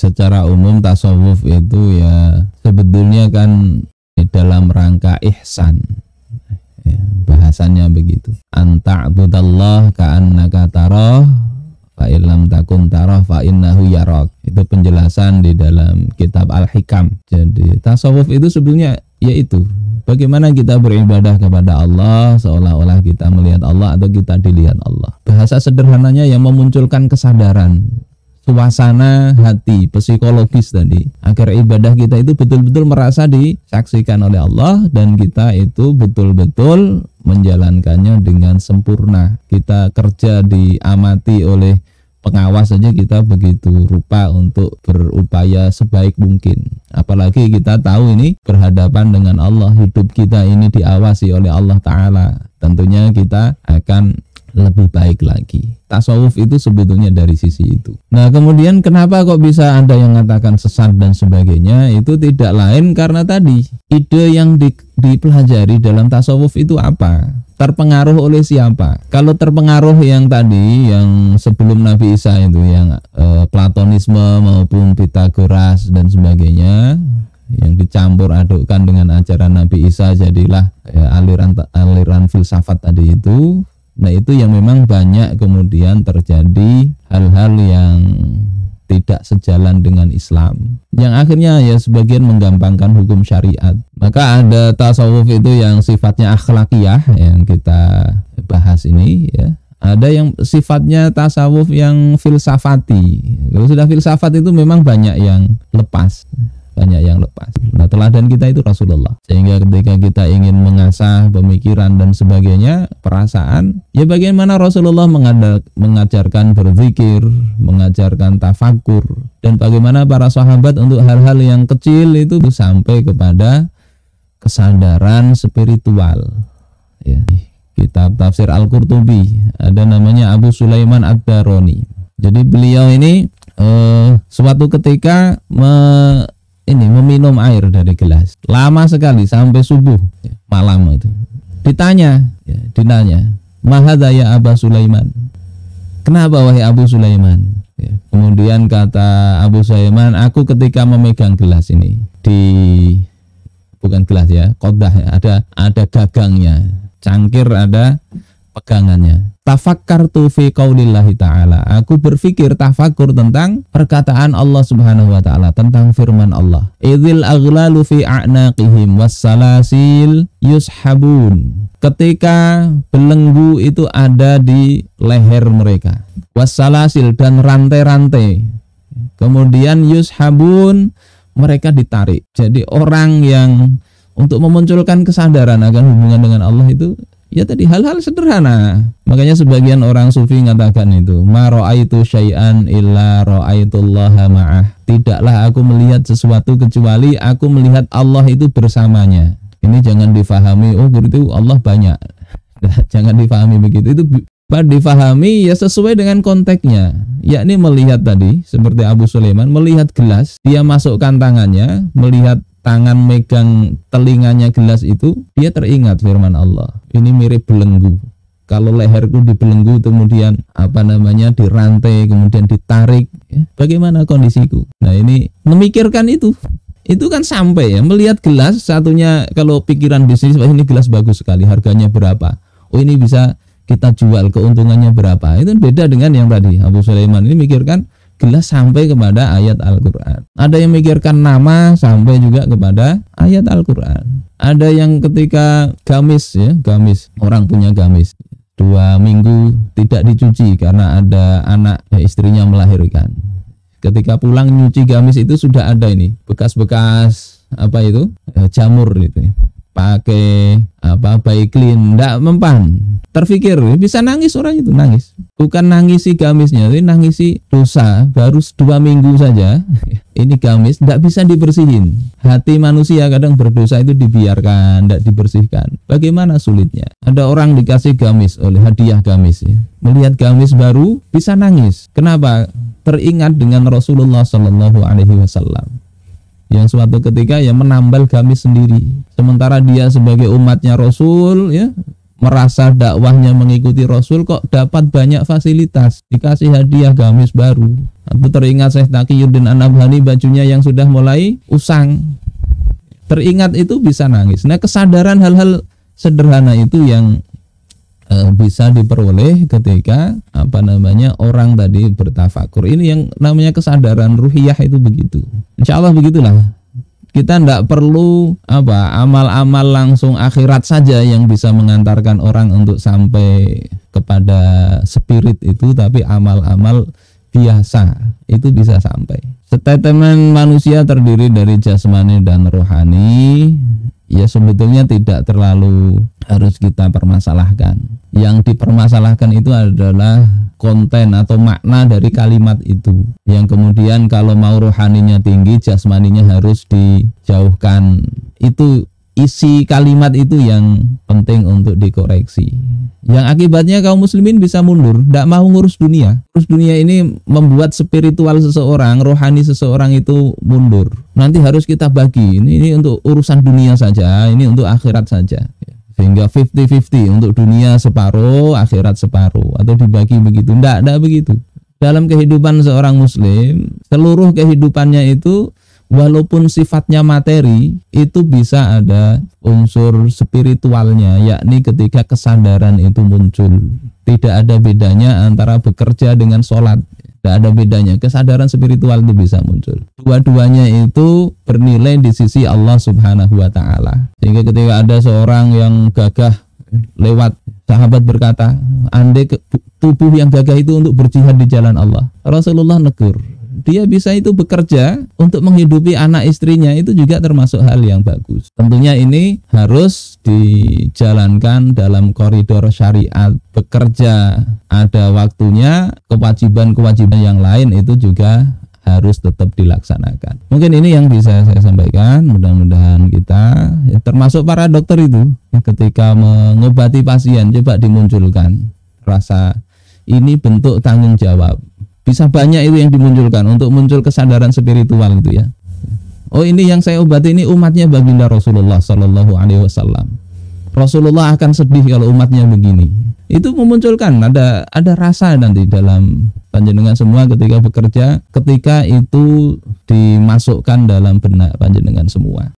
secara umum tasawuf itu ya sebetulnya kan dalam rangka ihsan. Ya, bahasannya begitu. Anta'budallah ka'annaka tarah fa illam takun tarah fa innahu yarak. Itu penjelasan di dalam kitab Al-Hikam. Jadi tasawuf itu sebenarnya yaitu bagaimana kita beribadah kepada Allah seolah-olah kita melihat Allah atau kita dilihat Allah. Bahasa sederhananya yang memunculkan kesadaran, suasana hati, psikologis tadi, agar ibadah kita itu betul-betul merasa disaksikan oleh Allah dan kita itu betul-betul menjalankannya dengan sempurna. Kita kerja diamati oleh pengawas saja kita begitu rupa untuk berupaya sebaik mungkin. Apalagi kita tahu ini berhadapan dengan Allah, hidup kita ini diawasi oleh Allah Ta'ala. Tentunya kita akan lebih baik lagi. Tasawuf itu sebetulnya dari sisi itu. Nah kemudian kenapa kok bisa ada yang mengatakan sesat dan sebagainya? Itu tidak lain karena tadi ide yang dipelajari dalam tasawuf itu apa? Terpengaruh oleh siapa? Kalau terpengaruh yang tadi, yang sebelum Nabi Isa itu, yang Platonisme maupun Pitagoras dan sebagainya, yang dicampur adukkan dengan ajaran Nabi Isa, jadilah aliran filsafat tadi itu. Nah itu yang memang banyak kemudian terjadi hal-hal yang tidak sejalan dengan Islam, yang akhirnya ya sebagian menggampangkan hukum syariat. Maka ada tasawuf itu yang sifatnya akhlakiyah yang kita bahas ini ya. Ada yang sifatnya tasawuf yang filsafati. Kalau sudah filsafat itu memang banyak yang lepas. Nah teladan kita itu Rasulullah. Sehingga ketika kita ingin mengasah pemikiran dan sebagainya, perasaan, ya bagaimana Rasulullah mengajarkan berzikir, mengajarkan tafakur, dan bagaimana para sahabat untuk hal-hal yang kecil itu sampai kepada kesadaran spiritual. Ya. Kitab tafsir Al-Qurtubi ada namanya Abu Sulaiman Ad-Darani. Jadi beliau ini suatu ketika meminum air dari gelas lama sekali sampai subuh malam itu. Ditanya, mahadza ya Abu Sulaiman, kenapa wahai Abu Sulaiman? Ya, kemudian kata Abu Sulaiman, aku ketika memegang gelas ini bukan gelas ya, qadah ya, ada gagangnya, cangkir ada pegangannya. Tafakkartu fi qaulillahi ta'ala, aku berpikir tafakur tentang perkataan Allah Subhanahu wa ta'ala, tentang firman Allah, idzil aghlalu fi a'naqihim wassalasil yushabun, ketika belenggu itu ada di leher mereka, wassalasil dan rantai-rantai, kemudian yushabun, mereka ditarik. Jadi orang yang untuk memunculkan kesadaran akan hubungan dengan Allah itu ya tadi hal-hal sederhana. Makanya sebagian orang sufi mengatakan itu, ma ra'aitu syai'an illa ra'aitullaha ma'ah. Tidaklah aku melihat sesuatu kecuali aku melihat Allah itu bersamanya. Ini jangan difahami oh begitu Allah banyak. Jangan difahami begitu. Itu difahami ya sesuai dengan konteksnya. Yakni melihat tadi seperti Abu Sulaiman melihat gelas, dia masukkan tangannya, melihat tangan megang telinganya gelas itu, dia teringat firman Allah. Ini mirip belenggu. Kalau leherku dibelenggu, kemudian dirantai, kemudian ditarik, ya, bagaimana kondisiku? Nah ini memikirkan itu kan sampai ya melihat gelas satunya. Kalau pikiran bisnis, ini gelas bagus sekali, harganya berapa? Oh ini bisa kita jual, keuntungannya berapa? Itu beda dengan yang tadi Abu Sulaiman ini mikirkan gelas sampai kepada ayat Al-Quran. Ada yang mikirkan nama sampai juga kepada ayat Al-Quran. Ada yang ketika gamis, orang punya gamis 2 minggu tidak dicuci karena ada anak istrinya melahirkan. Ketika pulang nyuci gamis itu sudah ada ini bekas-bekas jamur gitu, pakai Baiklin, ndak mempan. Terfikir bisa nangis, orang itu nangis, bukan nangisi gamisnya, tapi nangisi dosa. Baru 2 minggu saja ini gamis ndak bisa dibersihin. Hati manusia kadang berdosa itu dibiarkan, ndak dibersihkan. Bagaimana sulitnya? Ada orang dikasih gamis oleh hadiah gamis ya. Melihat gamis baru bisa nangis. Kenapa? Teringat dengan Rasulullah Shallallahu Alaihi Wasallam yang suatu ketika ya menambal gamis sendiri, sementara dia sebagai umatnya Rasul ya merasa dakwahnya mengikuti Rasul kok dapat banyak fasilitas, dikasih hadiah gamis baru. Atau teringat Syekh Taqiyuddin An-Nabhani bajunya yang sudah mulai usang. Teringat itu bisa nangis. Nah, kesadaran hal-hal sederhana itu yang bisa diperoleh ketika orang tadi bertafakur. Ini yang namanya kesadaran ruhiyah itu begitu. Insya Allah begitulah. Kita tidak perlu amal-amal langsung akhirat saja yang bisa mengantarkan orang untuk sampai kepada spirit itu, tapi amal-amal biasa itu bisa sampai. Statement manusia terdiri dari jasmani dan rohani. Ya sebetulnya tidak terlalu harus kita permasalahkan. Yang dipermasalahkan itu adalah konten atau makna dari kalimat itu. Yang kemudian kalau mau rohaninya tinggi, jasmaninya harus dijauhkan. Itu isi kalimat itu yang penting untuk dikoreksi. Yang akibatnya kaum muslimin bisa mundur, tidak mau ngurus dunia. Ngurus dunia ini membuat spiritual seseorang, rohani seseorang itu mundur. Nanti harus kita bagi, ini untuk urusan dunia saja, ini untuk akhirat saja. Sehingga 50-50, untuk dunia separuh, akhirat separuh, atau dibagi begitu. Tidak begitu. Dalam kehidupan seorang muslim, seluruh kehidupannya itu walaupun sifatnya materi, itu bisa ada unsur spiritualnya, yakni ketika kesadaran itu muncul. Tidak ada bedanya antara bekerja dengan sholat, tidak ada bedanya. Kesadaran spiritual itu bisa muncul. Dua-duanya itu bernilai di sisi Allah Subhanahu wa Ta'ala. Sehingga ketika ada seorang yang gagah lewat, sahabat berkata, andai tubuh yang gagah itu untuk berjihad di jalan Allah. Rasulullah negur, dia bisa itu bekerja untuk menghidupi anak istrinya, itu juga termasuk hal yang bagus. Tentunya ini harus dijalankan dalam koridor syariat. Bekerja ada waktunya, kewajiban-kewajiban yang lain itu juga harus tetap dilaksanakan. Mungkin ini yang bisa saya sampaikan. Mudah-mudahan kita, termasuk para dokter itu, ketika mengobati pasien, coba dimunculkan rasa ini bentuk tanggung jawab. Bisa banyak itu yang dimunculkan untuk muncul kesadaran spiritual itu ya. Oh, ini yang saya obati ini umatnya baginda Rasulullah Sallallahu Alaihi Wasallam. Rasulullah akan sedih kalau umatnya begini. Itu memunculkan ada rasa nanti dalam panjenengan semua ketika bekerja, ketika itu dimasukkan dalam benak panjenengan semua.